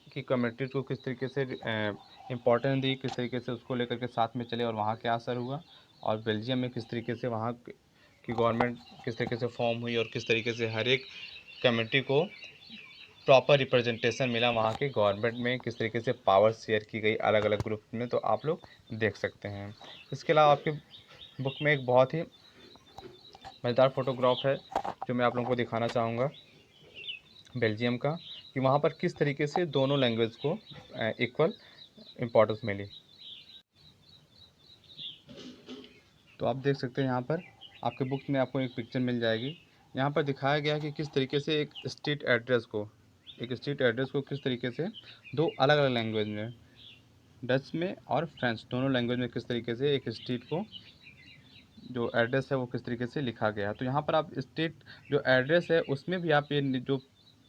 की कम्युनिटीज़ को किस तरीके से इम्पोर्टेंस दी, किस तरीके से उसको लेकर के साथ में चले और वहाँ क्या असर हुआ, और बेल्जियम में किस तरीके से वहाँ की गवर्नमेंट किस तरीके से फॉर्म हुई, और किस तरीके से हर एक कम्युनिटी को प्रॉपर रिप्रेजेंटेशन मिला वहाँ के गवर्नमेंट में, किस तरीके से पावर शेयर की गई अलग अलग ग्रुप में। तो आप लोग देख सकते हैं। इसके अलावा आपके बुक में एक बहुत ही मज़ेदार फोटोग्राफ है जो मैं आप लोगों को दिखाना चाहूँगा बेल्जियम का, कि वहाँ पर किस तरीके से दोनों लैंग्वेज को इक्वल इम्पोर्टेंस मिली। तो आप देख सकते हैं यहाँ पर आपके बुक में आपको एक पिक्चर मिल जाएगी। यहाँ पर दिखाया गया है कि किस तरीके से एक स्ट्रीट एड्रेस को किस तरीके से दो अलग अलग लैंग्वेज में, डच में और फ्रेंच दोनों लैंग्वेज में, किस तरीके से एक स्ट्रीट को जो एड्रेस है वो किस तरीके से लिखा गया है। तो यहाँ पर आप स्टेट जो एड्रेस है उसमें भी आप ये जो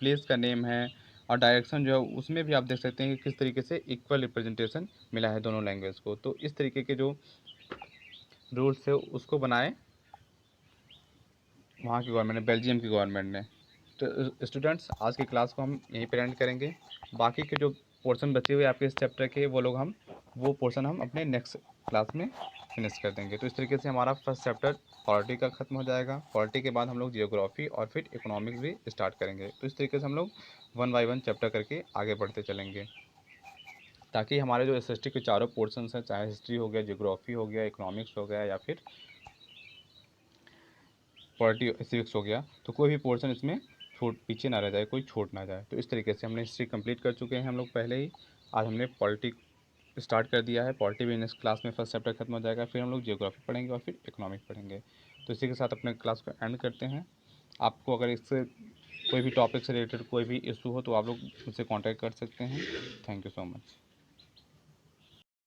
प्लेस का नेम है और डायरेक्शन जो है उसमें भी आप देख सकते हैं कि किस तरीके से इक्वल रिप्रेजेंटेशन मिला है दोनों लैंग्वेज को। तो इस तरीके के जो रूल्स है उसको बनाए वहाँ की गवर्नमेंट ने, बेल्जियम की गवर्नमेंट ने। तो स्टूडेंट्स आज की क्लास को हम यहीं पर एंड करेंगे। बाकी के जो पोर्शन बचे हुए आपके इस चैप्टर के वो पोर्शन हम अपने नेक्स्ट क्लास में फिनिश कर देंगे। तो इस तरीके से हमारा फर्स्ट चैप्टर पॉलिटी का ख़त्म हो जाएगा। पॉलिटी के बाद हम लोग जियोग्राफी और फिर इकोनॉमिक्स भी स्टार्ट करेंगे। तो इस तरीके से हम लोग 1 बाय 1 चैप्टर करके आगे बढ़ते चलेंगे। ताकि हमारे जो एसएसटी के चारों पोर्शंस हैं, चाहे हिस्ट्री हो गया, ज्योग्राफी हो गया, इकोनॉमिक्स हो गया या फिर पॉलिटी सिविक्स हो गया, तो कोई भी पोर्शन इसमें पीछे ना रह जाए, कोई छूट ना जाए। तो इस तरीके से हमने हिस्ट्री कंप्लीट कर चुके हैं हम लोग पहले ही। आज हमने पॉलिटी स्टार्ट कर दिया है। पॉलिटी भी नेक्स्ट क्लास में फर्स्ट चैप्टर खत्म हो जाएगा, फिर हम लोग जियोग्राफी पढ़ेंगे और फिर इकोनॉमिक्स पढ़ेंगे। तो इसी के साथ अपने क्लास को एंड करते हैं। आपको अगर इससे कोई भी टॉपिक से रिलेटेड कोई भी इशू हो तो आप लोग मुझसे कांटेक्ट कर सकते हैं। Thank you so much.